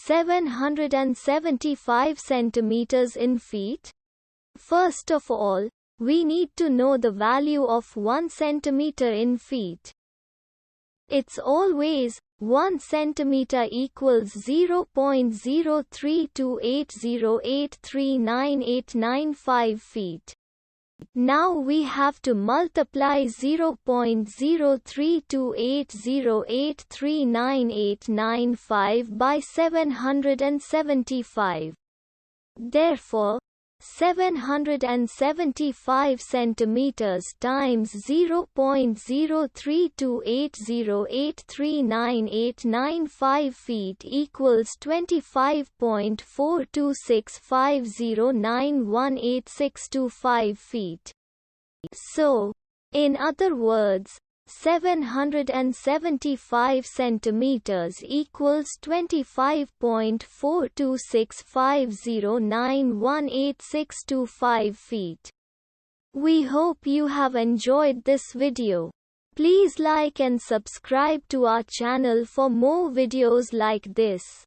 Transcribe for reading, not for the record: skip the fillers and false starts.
775 centimeters in feet? First of all, we need to know the value of 1 centimeter in feet. It's always 1 centimeter equals 0.03280839895 feet. Now we have to multiply 0.03280839895 by 775. Therefore, 775 centimeters times 0.03280839895 feet equals 25.42650918625 feet. So, in other words, 775 centimeters equals 25.42650918625 feet. We hope you have enjoyed this video. Please like and subscribe to our channel for more videos like this.